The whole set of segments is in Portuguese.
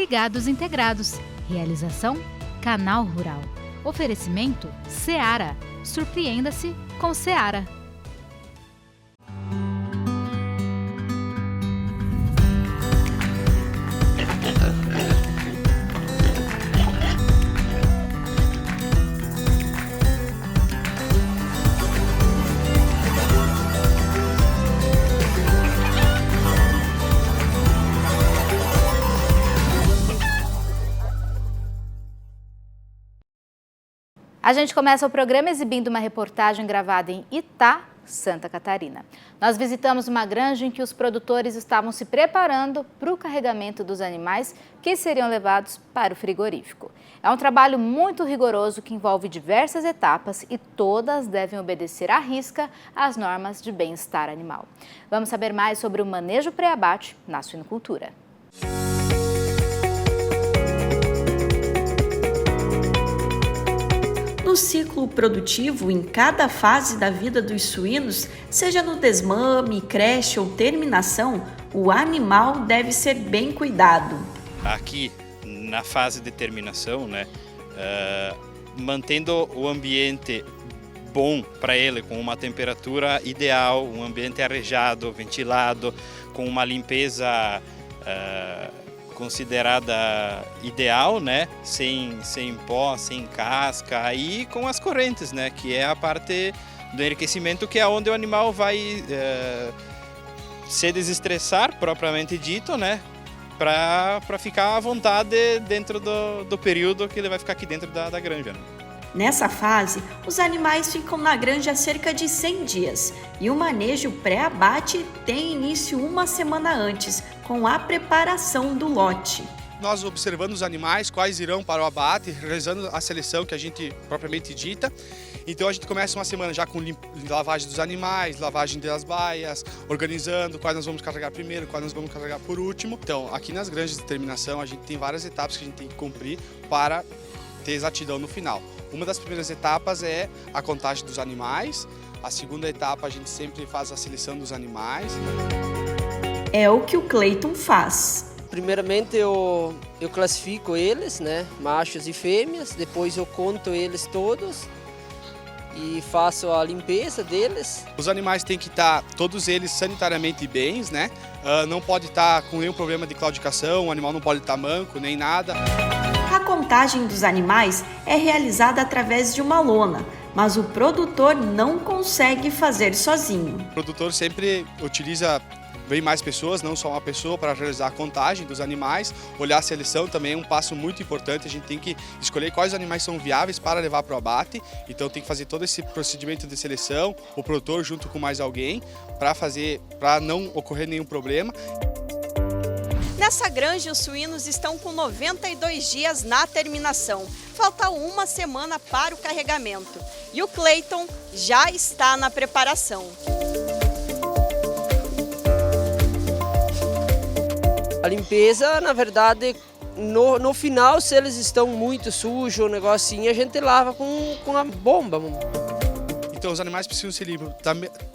Ligados Integrados. Realização Canal Rural. Oferecimento Seara. Surpreenda-se com Seara. A gente começa o programa exibindo uma reportagem gravada em Itá, Santa Catarina. Nós visitamos uma granja em que os produtores estavam se preparando para o carregamento dos animais que seriam levados para o frigorífico. É um trabalho muito rigoroso que envolve diversas etapas e todas devem obedecer à risca às normas de bem-estar animal. Vamos saber mais sobre o manejo pré-abate na suinocultura. No ciclo produtivo, em cada fase da vida dos suínos, seja no desmame, creche ou terminação, o animal deve ser bem cuidado. Aqui, na fase de terminação, mantendo o ambiente bom para ele, com uma temperatura ideal, um ambiente arejado, ventilado, com uma limpeza considerada ideal, sem pó, sem casca, e com as correntes, que é a parte do enriquecimento, que é onde o animal vai se desestressar, propriamente dito, para ficar à vontade dentro do período que ele vai ficar aqui dentro da granja. Nessa fase, os animais ficam na granja cerca de 100 dias e o manejo pré-abate tem início uma semana antes, com a preparação do lote. Nós observando os animais, quais irão para o abate, realizando a seleção que a gente propriamente dita. Então a gente começa uma semana já com lavagem dos animais, lavagem das baias, organizando quais nós vamos carregar primeiro, quais nós vamos carregar por último. Então aqui nas granjas de terminação a gente tem várias etapas que a gente tem que cumprir para ter exatidão no final. Uma das primeiras etapas é a contagem dos animais, a segunda etapa a gente sempre faz a seleção dos animais. É o que o Cleiton faz. Primeiramente eu classifico eles, machos e fêmeas, depois eu conto eles todos e faço a limpeza deles. Os animais têm que estar, todos eles, sanitariamente bens, não pode estar com nenhum problema de claudicação, o animal não pode estar manco, nem nada. A contagem dos animais é realizada através de uma lona, mas o produtor não consegue fazer sozinho. O produtor sempre utiliza bem mais pessoas, não só uma pessoa, para realizar a contagem dos animais. Olhar a seleção também é um passo muito importante. A gente tem que escolher quais animais são viáveis para levar para o abate. Então tem que fazer todo esse procedimento de seleção, o produtor junto com mais alguém, para não ocorrer nenhum problema. Nessa granja, os suínos estão com 92 dias na terminação. Falta uma semana para o carregamento. E o Cleiton já está na preparação. A limpeza, na verdade, no final, se eles estão muito sujos, um negocinho, a gente lava com a bomba. Então os animais precisam ser limpos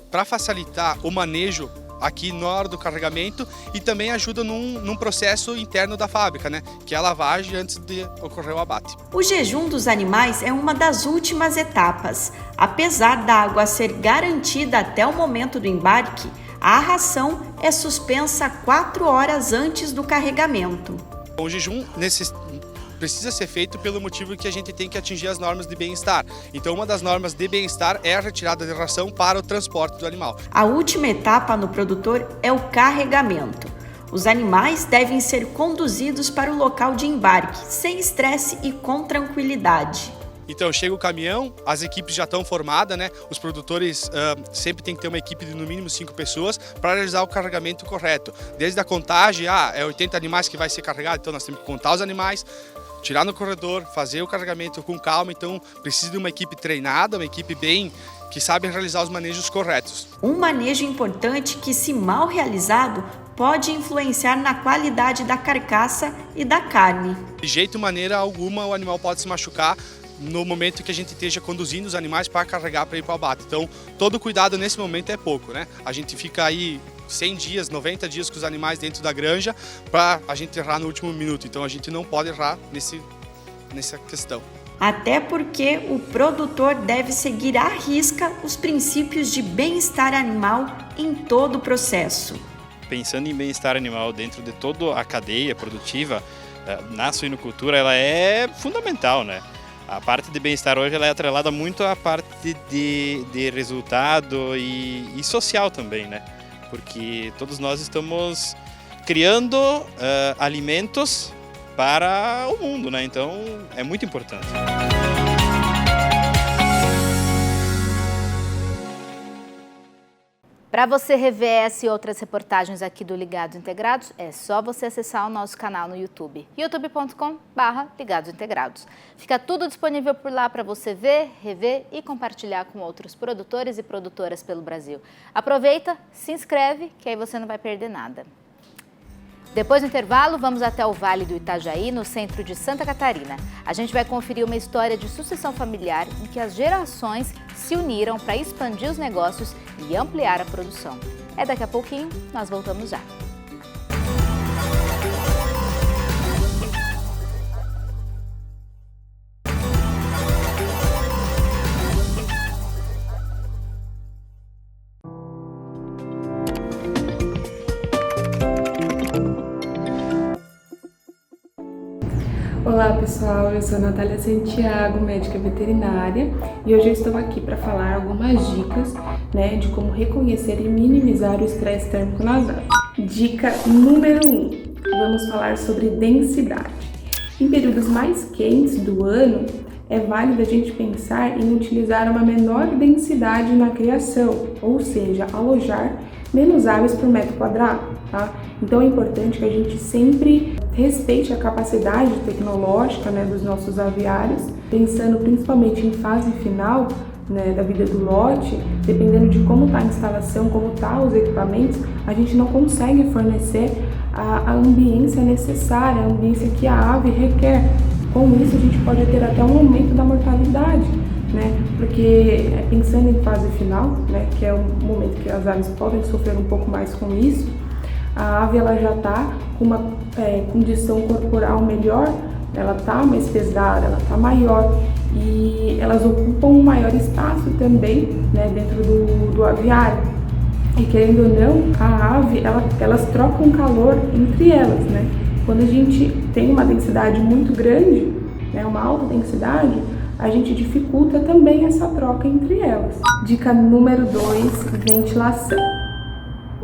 para facilitar o manejo aqui na hora do carregamento e também ajuda num processo interno da fábrica, que é a lavagem antes de ocorrer o abate. O jejum dos animais é uma das últimas etapas. Apesar da água ser garantida até o momento do embarque, a ração é suspensa 4 horas antes do carregamento. O jejum precisa ser feito pelo motivo que a gente tem que atingir as normas de bem-estar. Então, uma das normas de bem-estar é a retirada de ração para o transporte do animal. A última etapa no produtor é o carregamento. Os animais devem ser conduzidos para o local de embarque, sem estresse e com tranquilidade. Então chega o caminhão, as equipes já estão formadas, Os produtores sempre tem que ter uma equipe de no mínimo 5 pessoas para realizar o carregamento correto. Desde a contagem, é 80 animais que vai ser carregado, então nós temos que contar os animais, tirar no corredor, fazer o carregamento com calma. Então precisa de uma equipe treinada, uma equipe que sabe realizar os manejos corretos. Um manejo importante que, se mal realizado, pode influenciar na qualidade da carcaça e da carne. De jeito e maneira alguma o animal pode se machucar no momento que a gente esteja conduzindo os animais para carregar para ir para o abate. Então, todo cuidado nesse momento é pouco, A gente fica aí 100 dias, 90 dias com os animais dentro da granja para a gente errar no último minuto. Então a gente não pode errar nessa questão. Até porque o produtor deve seguir à risca os princípios de bem-estar animal em todo o processo. Pensando em bem-estar animal dentro de toda a cadeia produtiva, na suinocultura ela é fundamental, né? A parte de bem-estar hoje ela é atrelada muito à parte de resultado e social também, né? Porque todos nós estamos criando alimentos para o mundo, né? Então é muito importante. Para você rever essa e outras reportagens aqui do Ligados Integrados, é só você acessar o nosso canal no YouTube, youtube.com/Ligados Integrados. Fica tudo disponível por lá para você ver, rever e compartilhar com outros produtores e produtoras pelo Brasil. Aproveita, se inscreve, que aí você não vai perder nada. Depois do intervalo, vamos até o Vale do Itajaí, no centro de Santa Catarina. A gente vai conferir uma história de sucessão familiar em que as gerações se uniram para expandir os negócios e ampliar a produção. É daqui a pouquinho, nós voltamos já. Olá pessoal, eu sou a Natália Santiago, médica veterinária, e hoje eu estou aqui para falar algumas dicas, de como reconhecer e minimizar o estresse térmico nas aves. Dica número 1, vamos falar sobre densidade. Em períodos mais quentes do ano, é válido a gente pensar em utilizar uma menor densidade na criação, ou seja, alojar menos aves por metro quadrado, tá? Então é importante que a gente sempre respeite a capacidade tecnológica dos nossos aviários, pensando principalmente em fase final da vida do lote. Dependendo de como está a instalação, como estão os equipamentos, a gente não consegue fornecer a ambiência necessária, a ambiência que a ave requer. Com isso, a gente pode ter até um aumento da mortalidade, porque pensando em fase final, que é o momento que as aves podem sofrer um pouco mais com isso, a ave ela já está com uma condição corporal melhor, ela está mais pesada, ela está maior e elas ocupam um maior espaço também dentro do aviário. E querendo ou não, a ave, elas trocam calor entre elas, Quando a gente tem uma densidade muito grande, uma alta densidade, a gente dificulta também essa troca entre elas. Dica número 2, ventilação.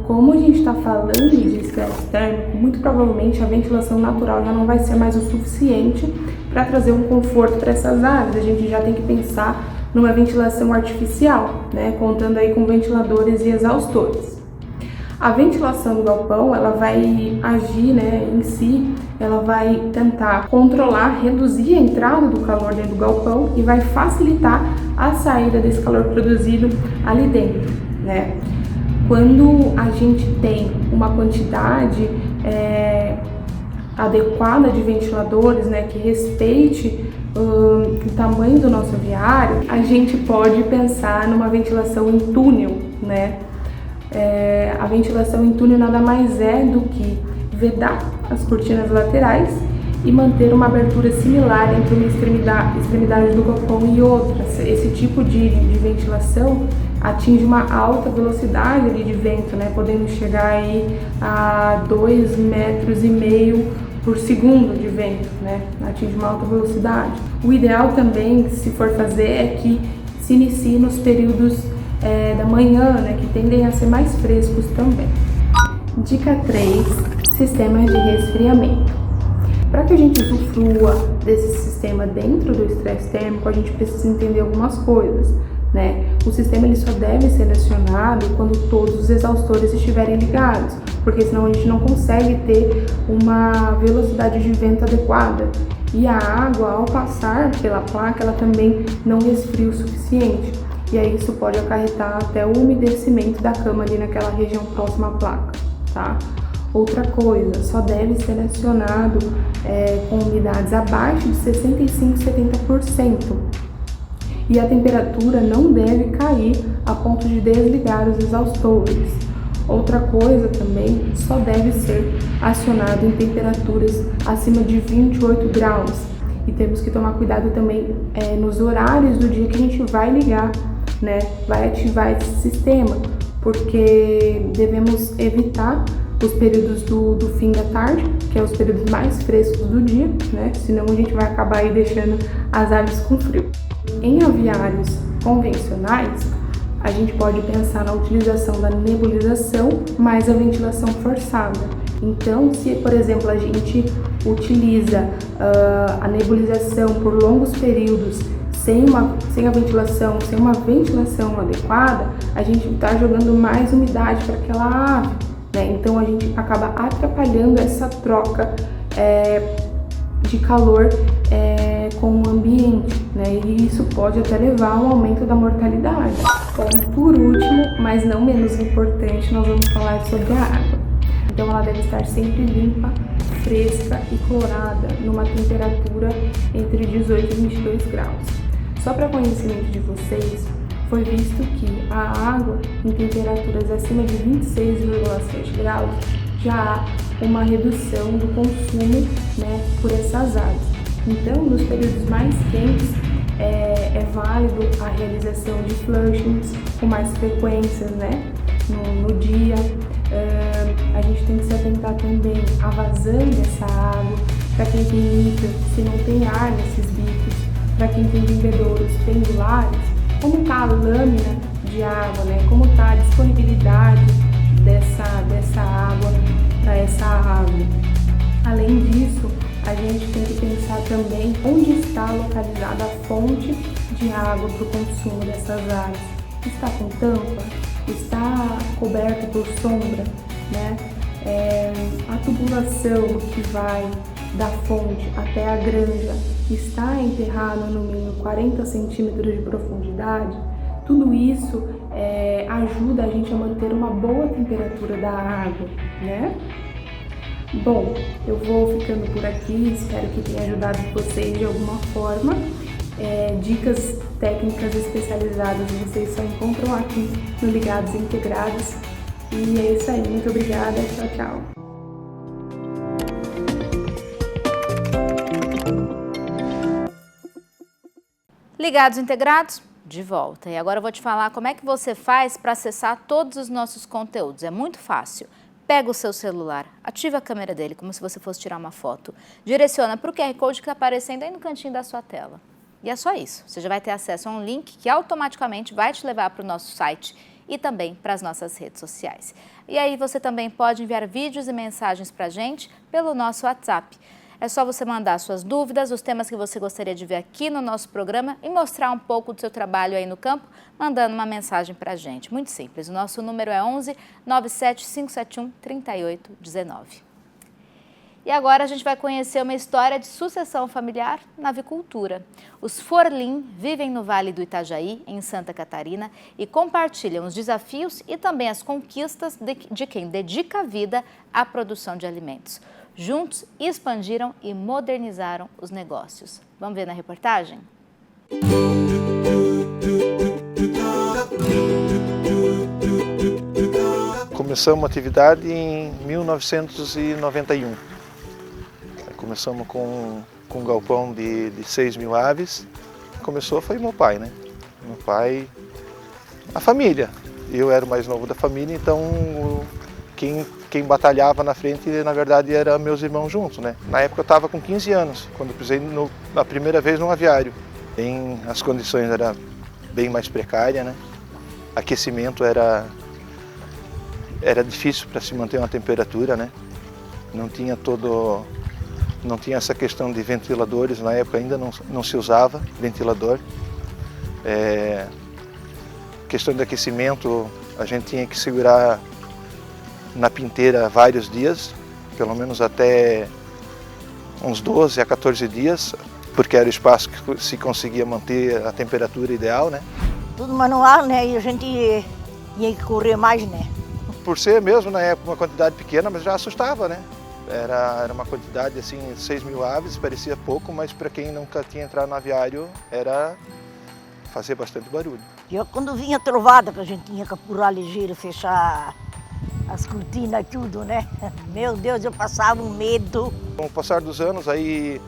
Como a gente está falando de estresse térmico, muito provavelmente a ventilação natural já não vai ser mais o suficiente para trazer um conforto para essas aves. A gente já tem que pensar numa ventilação artificial, contando aí com ventiladores e exaustores. A ventilação do galpão, ela vai agir, em si, ela vai tentar controlar, reduzir a entrada do calor dentro do galpão e vai facilitar a saída desse calor produzido ali dentro, Quando a gente tem uma quantidade adequada de ventiladores, que respeite o tamanho do nosso aviário, a gente pode pensar numa ventilação em túnel, A ventilação em túnel nada mais é do que vedar as cortinas laterais e manter uma abertura similar entre uma extremidade do galpão e outra. Esse tipo de ventilação atinge uma alta velocidade de vento, podendo chegar aí a 2,5 metros por segundo de vento, atinge uma alta velocidade. O ideal também, se for fazer, é que se inicie nos períodos da manhã, que tendem a ser mais frescos também. Dica 3, sistemas de resfriamento. Para que a gente usufrua desse sistema dentro do estresse térmico, a gente precisa entender algumas coisas, O sistema ele só deve ser acionado quando todos os exaustores estiverem ligados, porque senão a gente não consegue ter uma velocidade de vento adequada. E a água, ao passar pela placa, ela também não resfria o suficiente. E aí isso pode acarretar até o umedecimento da cama ali naquela região próxima à placa, tá? Outra coisa, só deve ser acionado com umidades abaixo de 65% a 70%. E a temperatura não deve cair a ponto de desligar os exaustores. Outra coisa também, só deve ser acionado em temperaturas acima de 28 graus. E temos que tomar cuidado também nos horários do dia que a gente vai ligar, né? Vai ativar esse sistema, porque devemos evitar os períodos do fim da tarde, que é os períodos mais frescos do dia, né? Senão a gente vai acabar aí deixando as aves com frio. Em aviários convencionais, a gente pode pensar na utilização da nebulização mais a ventilação forçada. Então, se, por exemplo, a gente utiliza a nebulização por longos períodos sem a ventilação, sem uma ventilação adequada, a gente está jogando mais umidade para aquela ave, né? Então, a gente acaba atrapalhando essa troca de calor com o ambiente, né? E isso pode até levar a um aumento da mortalidade. Bom, por último, mas não menos importante, nós vamos falar sobre a água. Então ela deve estar sempre limpa, fresca e clorada, numa temperatura entre 18 e 22 graus. Só para conhecimento de vocês, foi visto que a água em temperaturas acima de 26,7 graus já há uma redução do consumo, né, por essas aves. Então, nos períodos mais quentes, é válido a realização de flushings com mais frequências, né, no dia. A gente tem que se atentar também à vazão dessa água, para quem tem micro, se não tem ar nesses bicos, para quem tem bebedouros pendulares, como está a lâmina de água, né, como está a disponibilidade dessa água para essa ave. Além disso, a gente tem que pensar também onde está localizada a fonte de água para o consumo dessas aves. Está com tampa? Está coberta por sombra, né? A tubulação que vai da fonte até a granja está enterrada no mínimo 40 centímetros de profundidade. Tudo isso ajuda a gente a manter uma boa temperatura da água, né? Bom, eu vou ficando por aqui, espero que tenha ajudado vocês de alguma forma. Dicas técnicas especializadas vocês só encontram aqui no Ligados e Integrados. E é isso aí, muito obrigada, tchau, tchau. Ligados e Integrados, de volta. E agora eu vou te falar como é que você faz para acessar todos os nossos conteúdos. É muito fácil. Pega o seu celular, ativa a câmera dele como se você fosse tirar uma foto, direciona para o QR Code que está aparecendo aí no cantinho da sua tela. E é só isso, você já vai ter acesso a um link que automaticamente vai te levar para o nosso site e também para as nossas redes sociais. E aí você também pode enviar vídeos e mensagens para a gente pelo nosso WhatsApp. É só você mandar suas dúvidas, os temas que você gostaria de ver aqui no nosso programa e mostrar um pouco do seu trabalho aí no campo, mandando uma mensagem para a gente. Muito simples, o nosso número é 11 97 571 3819. E agora a gente vai conhecer uma história de sucessão familiar na avicultura. Os Forlim vivem no Vale do Itajaí, em Santa Catarina, e compartilham os desafios e também as conquistas de quem dedica a vida à produção de alimentos. Juntos, expandiram e modernizaram os negócios. Vamos ver na reportagem? Começamos a atividade em 1991. Começamos com um galpão de 6 mil aves. Começou foi meu pai, né? Meu pai, a família. Eu era o mais novo da família, então quem batalhava na frente, na verdade, eram meus irmãos juntos, né? Na época eu estava com 15 anos, quando eu pisei na primeira vez num aviário. As condições eram bem mais precárias, né? Aquecimento era difícil para se manter uma temperatura, né? Não tinha essa questão de ventiladores, na época ainda não se usava ventilador. Questão de aquecimento, a gente tinha que segurar na pinteira vários dias, pelo menos até uns 12 a 14 dias, porque era o espaço que se conseguia manter a temperatura ideal, né? Tudo manual, né? E a gente ia correr mais, né? Por ser mesmo, na época, uma quantidade pequena, mas já assustava, né? Era uma quantidade, assim, 6 mil aves, parecia pouco, mas para quem nunca tinha entrado no aviário, era fazer bastante barulho. E quando vinha trovada, que a gente tinha que apurar ligeiro, fechar as cortinas, tudo, né? Meu Deus, eu passava um medo. Com o passar dos anos, aí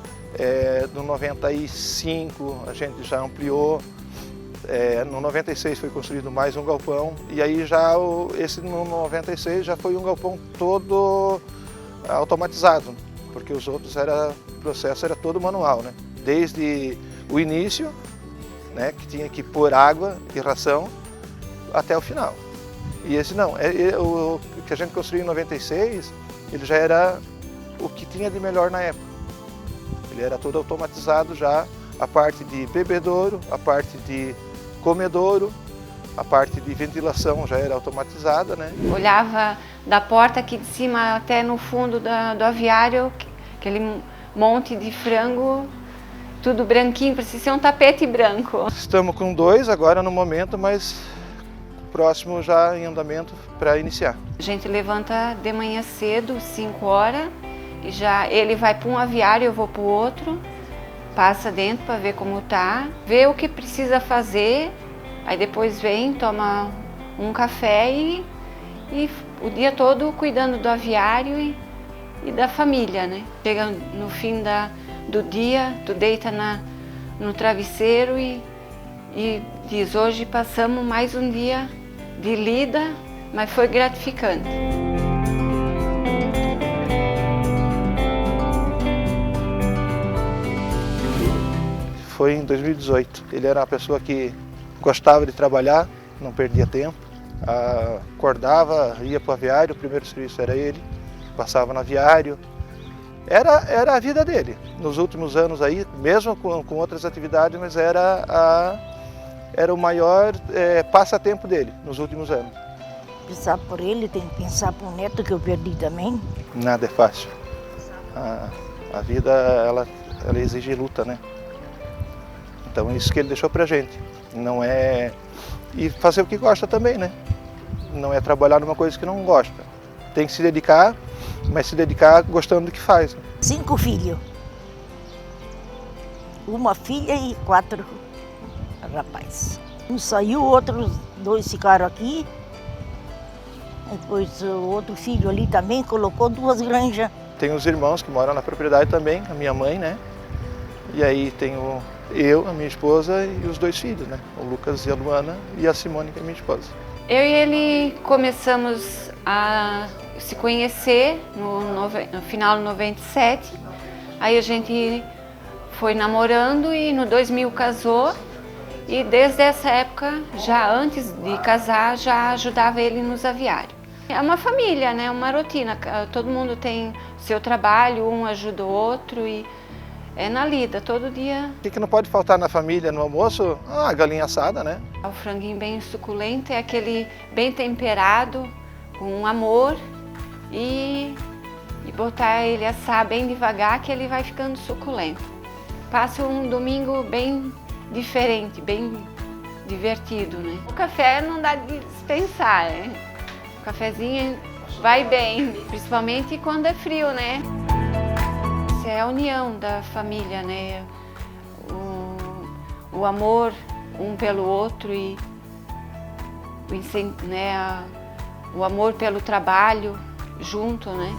no 95 a gente já ampliou, no 96 foi construído mais um galpão e aí já esse no 96 já foi um galpão todo automatizado, porque os outros o processo era todo manual, né? Desde o início, né, que tinha que pôr água e ração, até o final. E esse não, o que a gente construiu em 96, ele já era o que tinha de melhor na época. Ele era todo automatizado já, a parte de bebedouro, a parte de comedouro, a parte de ventilação já era automatizada, né? Olhava da porta aqui de cima até no fundo do aviário, aquele monte de frango, tudo branquinho, parecia ser um tapete branco. Estamos com 2 agora no momento, mas próximo já em andamento para iniciar. A gente levanta de manhã cedo, 5 horas, e já ele vai para um aviário, eu vou para o outro, passa dentro para ver como tá, vê o que precisa fazer, aí depois vem, toma um café e o dia todo cuidando do aviário e da família, né? Chega no fim do dia, tu deita no travesseiro e diz, hoje passamos mais um dia de lida, mas foi gratificante. Foi em 2018. Ele era uma pessoa que gostava de trabalhar, não perdia tempo, acordava, ia para o aviário, o primeiro serviço era ele, passava no aviário. Era a vida dele. Nos últimos anos aí, mesmo com outras atividades, mas era o maior passatempo dele nos últimos anos. Pensar por ele, tem que pensar por neto que eu perdi também. Nada é fácil. A vida, ela exige luta, né? Então é isso que ele deixou pra gente. Não é... E fazer o que gosta também, né? Não é trabalhar numa coisa que não gosta. Tem que se dedicar, mas se dedicar gostando do que faz. 5 filhos. Uma filha e 4 rapazes. Um saiu, outros 2 ficaram aqui. Depois o outro filho ali também colocou 2 granjas. Tem os irmãos que moram na propriedade também, a minha mãe, né? E aí tem eu, a minha esposa e os 2 filhos, né? O Lucas e a Luana e a Simone, que é minha esposa. Eu e ele começamos a se conhecer no final de 97. Aí a gente foi namorando e no 2000 casou. E desde essa época, já antes de casar, já ajudava ele nos aviários. É uma família, né? Uma rotina. Todo mundo tem seu trabalho, um ajuda o outro e é na lida, todo dia. O que não pode faltar na família no almoço? A galinha assada, né? O franguinho bem suculento, é aquele bem temperado, com amor e botar ele assar bem devagar que ele vai ficando suculento. Passa um domingo bem diferente, bem divertido, né? O café não dá de dispensar, né? O cafezinho vai bem, principalmente quando é frio, né? Isso é a união da família, né? O amor um pelo outro e o amor pelo trabalho junto, né?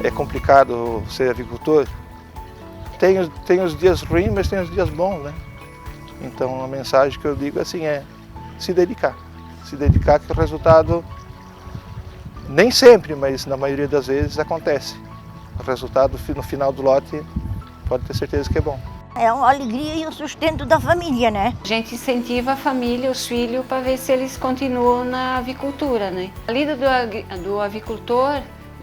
É complicado ser agricultor. Tem os dias ruins, mas tem os dias bons, né? Então a mensagem que eu digo assim é se dedicar. Se dedicar que o resultado, nem sempre, mas na maioria das vezes acontece. O resultado no final do lote pode ter certeza que é bom. É uma alegria e o sustento da família, né? A gente incentiva a família, os filhos, para ver se eles continuam na avicultura, né? A lida do avicultor,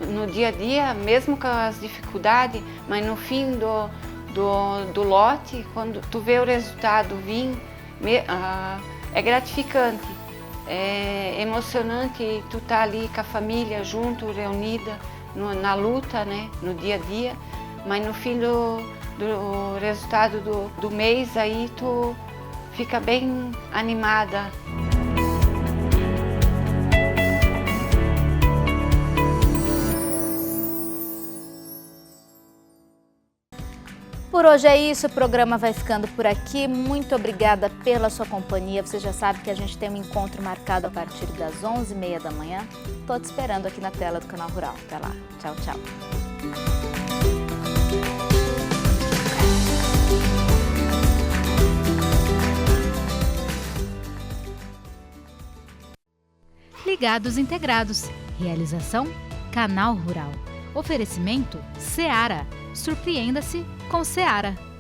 no dia a dia, mesmo com as dificuldades, mas no fim do lote, quando tu vê o resultado vir, é gratificante, é emocionante tu estar ali com a família junto, reunida, na luta, né, no dia a dia, mas no fim do resultado do mês aí tu fica bem animada. Por hoje é isso, o programa vai ficando por aqui. Muito obrigada pela sua companhia. Você já sabe que a gente tem um encontro marcado a partir das 11h30 da manhã. Estou te esperando aqui na tela do Canal Rural. Até lá. Tchau, tchau. Ligados Integrados. Realização Canal Rural. Oferecimento Seara. Surpreenda-se com Seara.